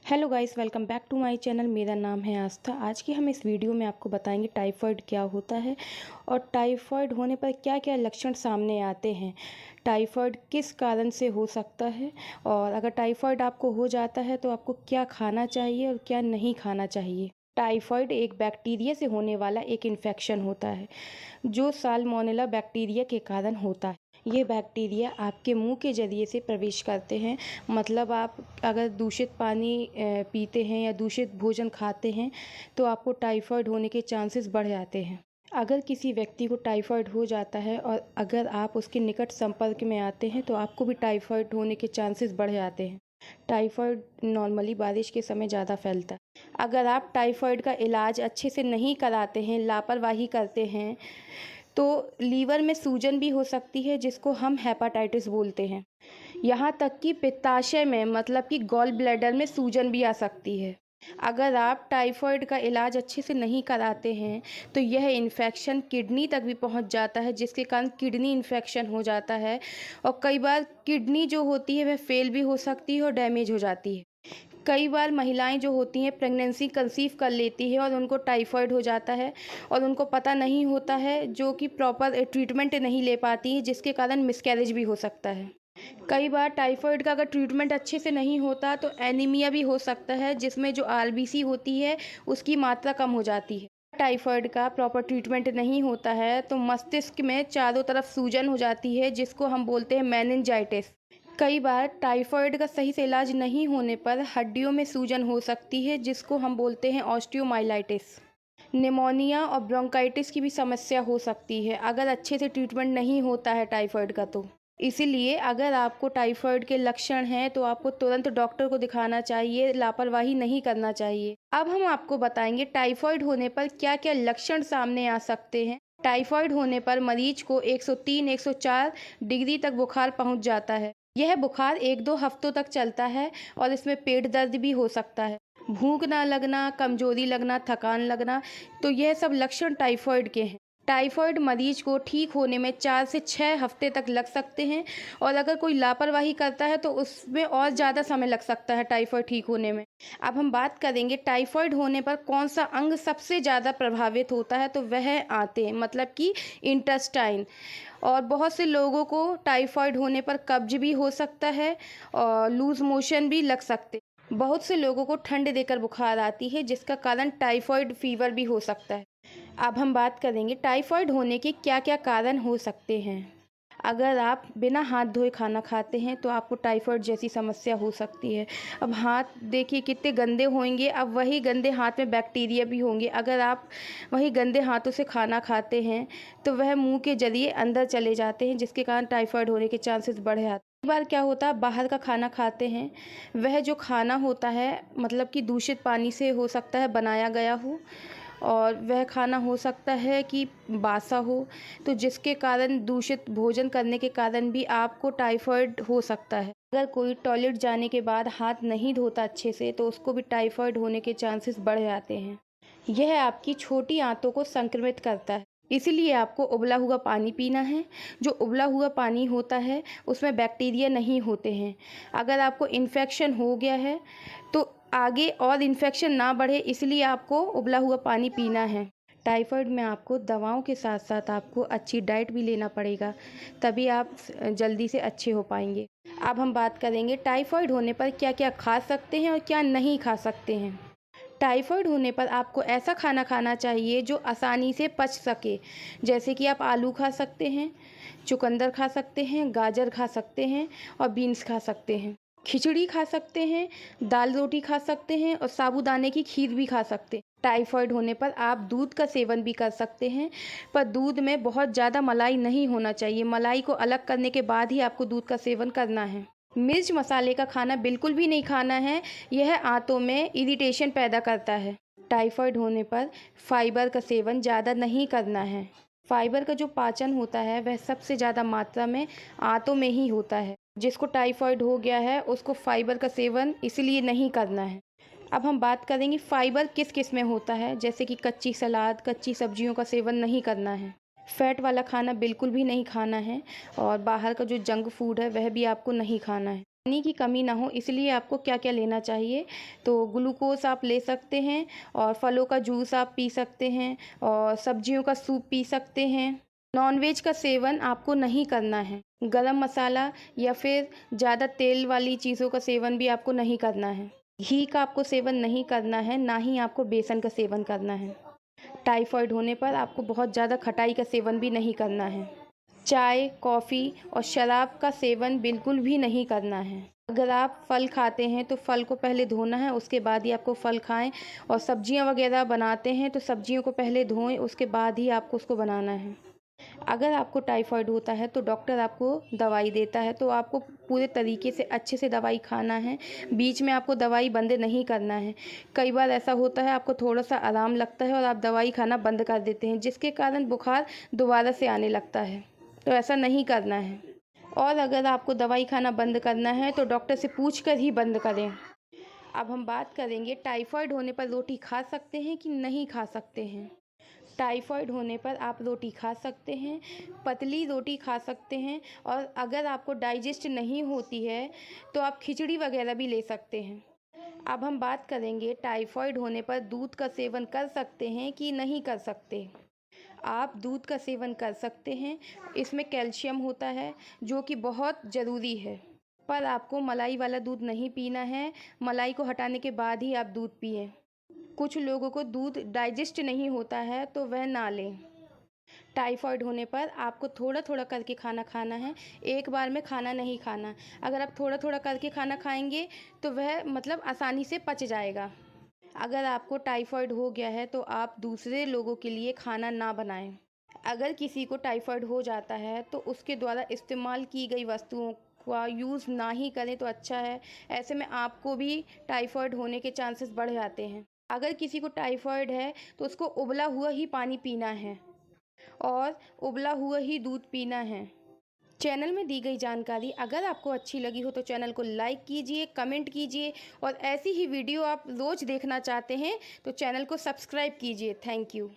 Hello guys, welcome back to my channel. मेरा नाम है आस्था। आज की हम इस वीडियो में आपको बताएंगे टाइफाइड क्या होता है और टाइफाइड होने पर क्या क्या लक्षण सामने आते हैं। टाइफाइड किस कारण से हो सकता है और अगर टाइफाइड आपको हो जाता है तो आपको क्या खाना चाहिए और क्या नहीं खाना चाहिए। टाइफाइड एक बैक्टीरिया से होने वाला एक इन्फेक्शन होता है जो साल्मोनेला बैक्टीरिया के कारण होता है। ये बैक्टीरिया आपके मुंह के ज़रिए से प्रवेश करते हैं। मतलब आप अगर दूषित पानी पीते हैं या दूषित भोजन खाते हैं तो आपको टाइफाइड होने के चांसेस बढ़ जाते हैं। अगर किसी व्यक्ति को टाइफाइड हो जाता है और अगर आप उसके निकट संपर्क में आते हैं तो आपको भी टाइफाइड होने के चांसेस बढ़ जाते हैं। टाइफाइड नॉर्मली बारिश के समय ज़्यादा फैलता है। अगर आप टाइफाइड का इलाज अच्छे से नहीं कराते हैं, लापरवाही करते हैं, तो लीवर में सूजन भी हो सकती है जिसको हम हेपाटाइटिस बोलते हैं। यहाँ तक कि पित्ताशय में मतलब कि गॉल ब्लैडर में सूजन भी आ सकती है। अगर आप टाइफाइड का इलाज अच्छे से नहीं कराते हैं तो यह इन्फेक्शन किडनी तक भी पहुंच जाता है जिसके कारण किडनी इन्फेक्शन हो जाता है और कई बार किडनी जो होती है वह फेल भी हो सकती है और डैमेज हो जाती है। कई बार महिलाएं जो होती हैं प्रेगनेंसी कंसीव कर लेती है और उनको टाइफाइड हो जाता है और उनको पता नहीं होता है, जो कि प्रॉपर ट्रीटमेंट नहीं ले पाती है जिसके कारण मिसकैरेज भी हो सकता है। कई बार टाइफाइड का अगर ट्रीटमेंट अच्छे से नहीं होता तो एनीमिया भी हो सकता है जिसमें जो आरबीसी होती है उसकी मात्रा कम हो जाती है। टाइफाइड का प्रॉपर ट्रीटमेंट नहीं होता है तो मस्तिष्क में चारों तरफ सूजन हो जाती है जिसको हम बोलते हैं मेनिंजाइटिस। कई बार टाइफाइड का सही से इलाज नहीं होने पर हड्डियों में सूजन हो सकती है जिसको हम बोलते हैं ऑस्टियोमाइलाइटिस। निमोनिया और ब्रोंकाइटिस की भी समस्या हो सकती है अगर अच्छे से ट्रीटमेंट नहीं होता है टाइफाइड का। तो इसीलिए अगर आपको टाइफाइड के लक्षण हैं तो आपको तुरंत डॉक्टर को दिखाना चाहिए, लापरवाही नहीं करना चाहिए। अब हम आपको बताएंगे टाइफाइड होने पर क्या क्या लक्षण सामने आ सकते हैं। टाइफाइड होने पर मरीज को 103-104 डिग्री तक बुखार पहुंच जाता है। यह बुखार 1-2 हफ्तों तक चलता है और इसमें पेट दर्द भी हो सकता है। भूख ना लगना, कमजोरी लगना, थकान लगना, तो यह सब लक्षण टाइफाइड के हैं। टाइफाइड मरीज को ठीक होने में 4 से 6 हफ्ते तक लग सकते हैं और अगर कोई लापरवाही करता है तो उसमें और ज़्यादा समय लग सकता है टाइफाइड ठीक होने में। अब हम बात करेंगे टाइफाइड होने पर कौन सा अंग सबसे ज़्यादा प्रभावित होता है, तो वह आंतें मतलब कि इंटेस्टाइन। और बहुत से लोगों को टाइफाइड होने पर कब्ज भी हो सकता है और लूज मोशन भी लग सकते। बहुत से लोगों को ठंड देकर बुखार आती है जिसका कारण टाइफाइड फीवर भी हो सकता है। अब हम बात करेंगे टाइफाइड होने के क्या क्या कारण हो सकते हैं। अगर आप बिना हाथ धोए खाना खाते हैं तो आपको टाइफाइड जैसी समस्या हो सकती है। अब हाथ देखिए कितने गंदे होंगे, अब वही गंदे हाथ में बैक्टीरिया भी होंगे। अगर आप वही गंदे हाथों से खाना खाते हैं तो वह मुंह के जरिए अंदर चले जाते हैं जिसके कारण टाइफाइड होने के चांसेस बढ़ जाते हैं। कई बार क्या होता है, बाहर का खाना खाते हैं, वह जो खाना होता है मतलब कि दूषित पानी से हो सकता है बनाया गया हो और वह खाना हो सकता है कि बासा हो, तो जिसके कारण दूषित भोजन करने के कारण भी आपको टाइफाइड हो सकता है। अगर कोई टॉयलेट जाने के बाद हाथ नहीं धोता अच्छे से तो उसको भी टाइफाइड होने के चांसेस बढ़ जाते हैं। यह आपकी छोटी आंतों को संक्रमित करता है, इसीलिए आपको उबला हुआ पानी पीना है। जो उबला हुआ पानी होता है उसमें बैक्टीरिया नहीं होते हैं। अगर आपको इन्फेक्शन हो गया है तो आगे और इन्फेक्शन ना बढ़े इसलिए आपको उबला हुआ पानी पीना है। टाइफाइड में आपको दवाओं के साथ साथ आपको अच्छी डाइट भी लेना पड़ेगा, तभी आप जल्दी से अच्छे हो पाएंगे। अब हम बात करेंगे टाइफाइड होने पर क्या क्या खा सकते हैं और क्या नहीं खा सकते हैं। टाइफाइड होने पर आपको ऐसा खाना खाना चाहिए जो आसानी से पच सके। जैसे कि आप आलू खा सकते हैं, चुकंदर खा सकते हैं, गाजर खा सकते हैं और बीन्स खा सकते हैं। खिचड़ी खा सकते हैं, दाल रोटी खा सकते हैं और साबूदाने की खीर भी खा सकते हैं। टाइफाइड होने पर आप दूध का सेवन भी कर सकते हैं, पर दूध में बहुत ज़्यादा मलाई नहीं होना चाहिए। मलाई को अलग करने के बाद ही आपको दूध का सेवन करना है। मिर्च मसाले का खाना बिल्कुल भी नहीं खाना है, यह आंतों में इरिटेशन पैदा करता है। टाइफाइड होने पर फाइबर का सेवन ज़्यादा नहीं करना है। फाइबर का जो पाचन होता है वह सबसे ज़्यादा मात्रा में आंतों में ही होता है। जिसको टाइफाइड हो गया है उसको फाइबर का सेवन इसलिए नहीं करना है। अब हम बात करेंगे फाइबर किस किस में होता है, जैसे कि कच्ची सलाद, कच्ची सब्जियों का सेवन नहीं करना है। फैट वाला खाना बिल्कुल भी नहीं खाना है और बाहर का जो जंक फूड है वह भी आपको नहीं खाना है। पानी की कमी ना हो इसलिए आपको क्या क्या लेना चाहिए, तो ग्लूकोज आप ले सकते हैं और फलों का जूस आप पी सकते हैं और सब्जियों का सूप पी सकते हैं। नॉनवेज का सेवन आपको नहीं करना है। गरम मसाला या फिर ज़्यादा तेल वाली चीज़ों का सेवन भी आपको नहीं करना है। घी का आपको सेवन नहीं करना है, ना ही आपको बेसन का सेवन करना है। टाइफाइड होने पर आपको बहुत ज़्यादा खटाई का सेवन भी नहीं करना है। चाय, कॉफ़ी और शराब का सेवन बिल्कुल भी नहीं करना है। अगर आप फल खाते हैं तो फल को पहले धोना है, उसके बाद ही आपको फल खाएं, और सब्जियां वगैरह बनाते हैं तो सब्जियों को पहले धोएं, उसके बाद ही आपको उसको बनाना है। अगर आपको टाइफाइड होता है तो डॉक्टर आपको दवाई देता है, तो आपको पूरे तरीके से अच्छे से दवाई खाना है। बीच में आपको दवाई बंद नहीं करना है। कई बार ऐसा होता है आपको थोड़ा सा आराम लगता है और आप दवाई खाना बंद कर देते हैं, जिसके कारण बुखार दोबारा से आने लगता है, तो ऐसा नहीं करना है। और अगर आपको दवाई खाना बंद करना है तो डॉक्टर से पूछ कर ही बंद करें। अब हम बात करेंगे टाइफाइड होने पर रोटी खा सकते हैं कि नहीं खा सकते हैं। टाइफाइड होने पर आप रोटी खा सकते हैं, पतली रोटी खा सकते हैं, और अगर आपको डाइजेस्ट नहीं होती है तो आप खिचड़ी वगैरह भी ले सकते हैं। अब हम बात करेंगे टाइफाइड होने पर दूध का सेवन कर सकते हैं कि नहीं कर सकते। आप दूध का सेवन कर सकते हैं, इसमें कैल्शियम होता है जो कि बहुत ज़रूरी है। पर आपको मलाई वाला दूध नहीं पीना है, मलाई को हटाने के बाद ही आप दूध पिएं। कुछ लोगों को दूध डाइजेस्ट नहीं होता है तो वह ना लें। टाइफाइड होने पर आपको थोड़ा थोड़ा करके खाना खाना है, एक बार में खाना नहीं खाना। अगर आप थोड़ा थोड़ा करके खाना खाएंगे तो वह मतलब आसानी से पच जाएगा। अगर आपको टाइफाइड हो गया है तो आप दूसरे लोगों के लिए खाना ना बनाएं। अगर किसी को टाइफाइड हो जाता है तो उसके द्वारा इस्तेमाल की गई वस्तुओं का यूज़ ना ही करें तो अच्छा है। ऐसे में आपको भी टाइफाइड होने के चांसेस बढ़ जाते हैं। अगर किसी को टाइफाइड है तो उसको उबला हुआ ही पानी पीना है और उबला हुआ ही दूध पीना है। चैनल में दी गई जानकारी अगर आपको अच्छी लगी हो तो चैनल को लाइक कीजिए, कमेंट कीजिए, और ऐसी ही वीडियो आप रोज़ देखना चाहते हैं तो चैनल को सब्सक्राइब कीजिए। Thank you.